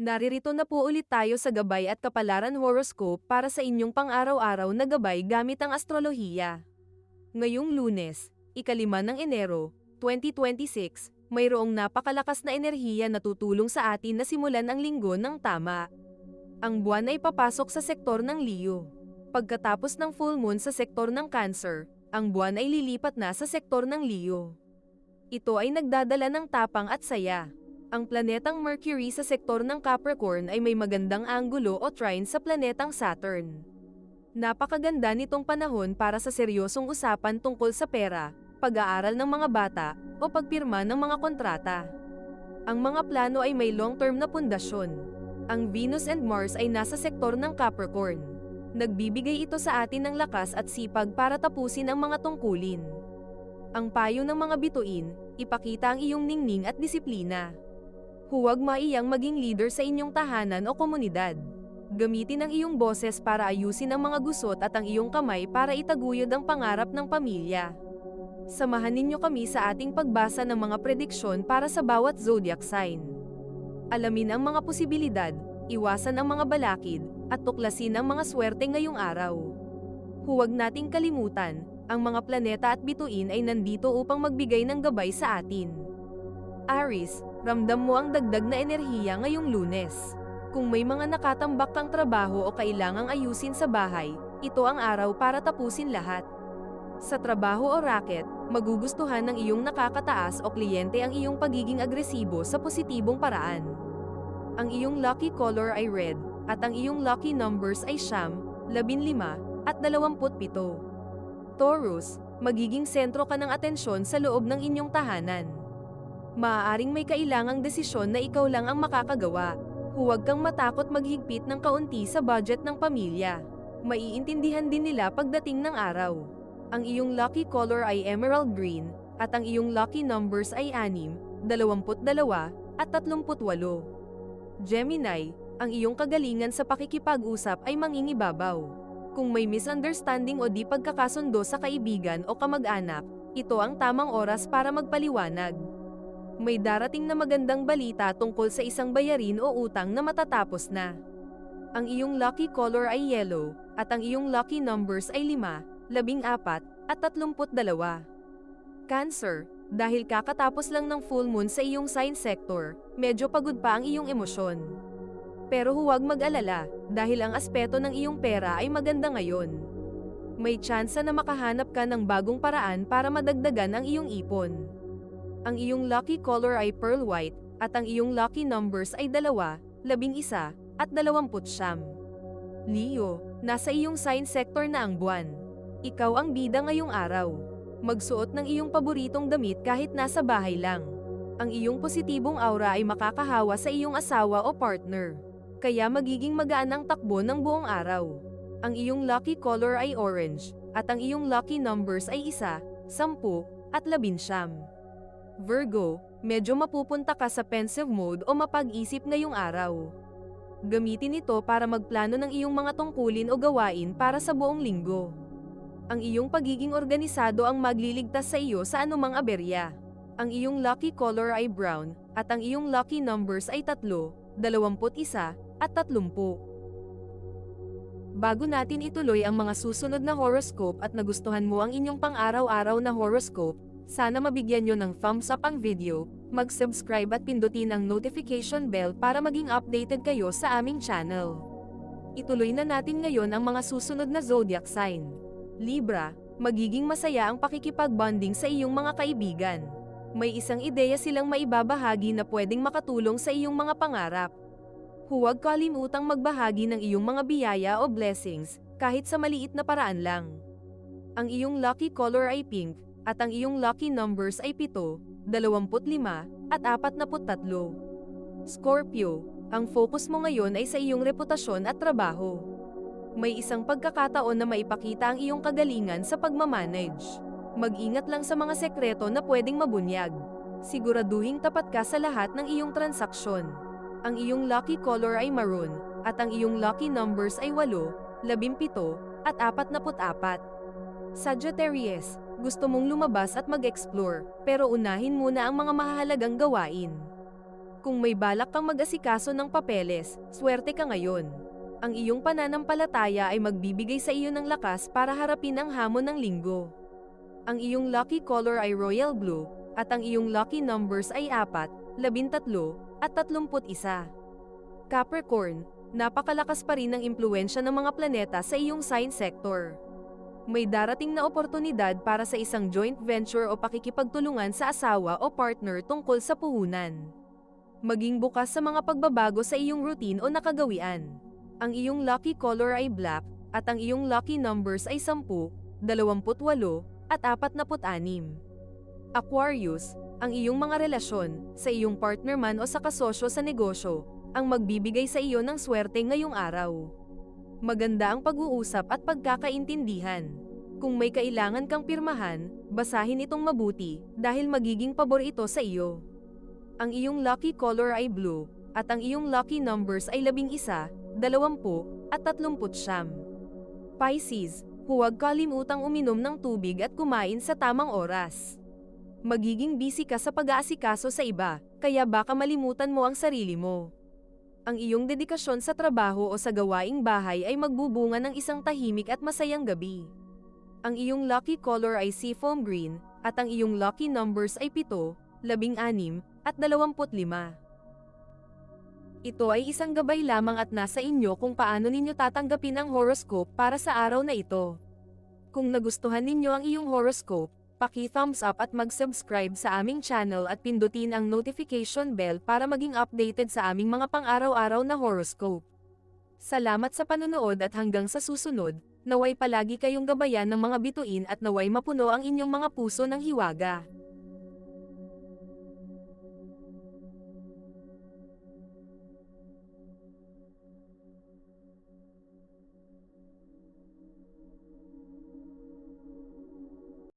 Naririto na po ulit tayo sa Gabay at Kapalaran Horoscope para sa inyong pang-araw-araw na gabay gamit ang astrolohiya. Ngayong Lunes, ika-5 ng Enero, 2026, mayroong napakalakas na enerhiya na tutulong sa atin na simulan ang linggo ng tama. Ang buwan ay papasok sa sektor ng Leo. Pagkatapos ng full moon sa sektor ng Cancer, ang buwan ay lilipat na sa sektor ng Leo. Ito ay nagdadala ng tapang at saya. Ang planetang Mercury sa sektor ng Capricorn ay may magandang anggulo o trine sa planetang Saturn. Napakaganda nitong panahon para sa seryosong usapan tungkol sa pera, pag-aaral ng mga bata, o pagpirma ng mga kontrata. Ang mga plano ay may long-term na pundasyon. Ang Venus and Mars ay nasa sektor ng Capricorn. Nagbibigay ito sa atin ng lakas at sipag para tapusin ang mga tungkulin. Ang payo ng mga bituin, ipakita ang iyong ningning at disiplina. Huwag maiyang maging leader sa inyong tahanan o komunidad. Gamitin ang iyong boses para ayusin ang mga gusot at ang iyong kamay para itaguyod ang pangarap ng pamilya. Samahan ninyo kami sa ating pagbasa ng mga prediksyon para sa bawat zodiac sign. Alamin ang mga posibilidad, iwasan ang mga balakid, at tuklasin ang mga swerte ngayong araw. Huwag nating kalimutan, ang mga planeta at bituin ay nandito upang magbigay ng gabay sa atin. Aries, ramdam mo ang dagdag na enerhiya ngayong Lunes. Kung may mga nakatambak kang trabaho o kailangang ayusin sa bahay, ito ang araw para tapusin lahat. Sa trabaho o racket, magugustuhan ng iyong nakakataas o kliyente ang iyong pagiging agresibo sa positibong paraan. Ang iyong lucky color ay red, at ang iyong lucky numbers ay 9, 15, at 27. Taurus, magiging sentro ka ng atensyon sa loob ng inyong tahanan. Maaaring may kailangang desisyon na ikaw lang ang makakagawa. Huwag kang matakot maghigpit ng kaunti sa budget ng pamilya. Maiintindihan din nila pagdating ng araw. Ang iyong lucky color ay emerald green, at ang iyong lucky numbers ay 6, 22, at 38. Gemini, ang iyong kagalingan sa pakikipag-usap ay mangingibabaw. Kung may misunderstanding o di pagkakasundo sa kaibigan o kamag-anak, ito ang tamang oras para magpaliwanag. May darating na magandang balita tungkol sa isang bayarin o utang na matatapos na. Ang iyong lucky color ay yellow, at ang iyong lucky numbers ay 5, 14, at 32. Cancer, dahil kakatapos lang ng full moon sa iyong sign sector, medyo pagod pa ang iyong emosyon. Pero huwag mag-alala, dahil ang aspeto ng iyong pera ay maganda ngayon. May tsansa na makahanap ka ng bagong paraan para madagdagan ang iyong ipon. Ang iyong lucky color ay pearl white, at ang iyong lucky numbers ay 2, 11, at 20. Leo, nasa iyong sign sector na ang buwan. Ikaw ang bida ngayong araw. Magsuot ng iyong paboritong damit kahit nasa bahay lang. Ang iyong positibong aura ay makakahawa sa iyong asawa o partner. Kaya magiging magaan ang takbo ng buong araw. Ang iyong lucky color ay orange, at ang iyong lucky numbers ay 1, 10, at 11. Virgo, medyo mapupunta ka sa pensive mode o mapag-isip ngayong araw. Gamitin ito para magplano ng iyong mga tungkulin o gawain para sa buong linggo. Ang iyong pagiging organisado ang magliligtas sa iyo sa anumang aberya. Ang iyong lucky color ay brown, at ang iyong lucky numbers ay 3, 21, at 30. Bago natin ituloy ang mga susunod na horoscope at nagustuhan mo ang inyong pang-araw-araw na horoscope, sana mabigyan nyo ng thumbs up ang video, mag-subscribe at pindutin ang notification bell para maging updated kayo sa aming channel. Ituloy na natin ngayon ang mga susunod na zodiac sign. Libra, magiging masaya ang pakikipag-bonding sa iyong mga kaibigan. May isang ideya silang maibabahagi na pwedeng makatulong sa iyong mga pangarap. Huwag kalimutang magbahagi ng iyong mga biyaya o blessings, kahit sa maliit na paraan lang. Ang iyong lucky color ay pink, at ang iyong lucky numbers ay 7, 25, at 43. Scorpio, ang focus mo ngayon ay sa iyong reputasyon at trabaho. May isang pagkakataon na maipakita ang iyong kagalingan sa pagmamanage. Mag-ingat lang sa mga sekreto na pwedeng mabunyag. Siguraduhing tapat ka sa lahat ng iyong transaksyon. Ang iyong lucky color ay maroon, at ang iyong lucky numbers ay 8, 17, at 44. Sagittarius, gusto mong lumabas at mag-explore, pero unahin muna ang mga mahahalagang gawain. Kung may balak kang mag-asikaso ng papeles, swerte ka ngayon. Ang iyong pananampalataya ay magbibigay sa iyo ng lakas para harapin ang hamon ng linggo. Ang iyong lucky color ay royal blue, at ang iyong lucky numbers ay 4, 13, at 31. Capricorn, napakalakas pa rin ang impluwensya ng mga planeta sa iyong sign sector. May darating na oportunidad para sa isang joint venture o pakikipagtulungan sa asawa o partner tungkol sa puhunan. Maging bukas sa mga pagbabago sa iyong routine o nakagawian. Ang iyong lucky color ay black, at ang iyong lucky numbers ay 10, 28, at 46. Aquarius, ang iyong mga relasyon, sa iyong partner man o sa kasosyo sa negosyo, ang magbibigay sa iyo ng swerte ngayong araw. Maganda ang pag-uusap at pagkakaintindihan. Kung may kailangan kang pirmahan, basahin itong mabuti, dahil magiging pabor ito sa iyo. Ang iyong lucky color ay blue, at ang iyong lucky numbers ay 11, 20, at 39. Pisces, huwag kalimutang uminom ng tubig at kumain sa tamang oras. Magiging busy ka sa pag-aasikaso sa iba, kaya baka malimutan mo ang sarili mo. Ang iyong dedikasyon sa trabaho o sa gawaing bahay ay magbubunga ng isang tahimik at masayang gabi. Ang iyong lucky color ay seafoam green, at ang iyong lucky numbers ay 7, 16, at 25. Ito ay isang gabay lamang at nasa inyo kung paano ninyo tatanggapin ang horoscope para sa araw na ito. Kung nagustuhan ninyo ang iyong horoscope, paki-thumbs up at mag-subscribe sa aming channel at pindutin ang notification bell para maging updated sa aming mga pang-araw-araw na horoscope. Salamat sa panonood at hanggang sa susunod, naway palagi kayong gabayan ng mga bituin at naway mapuno ang inyong mga puso ng hiwaga.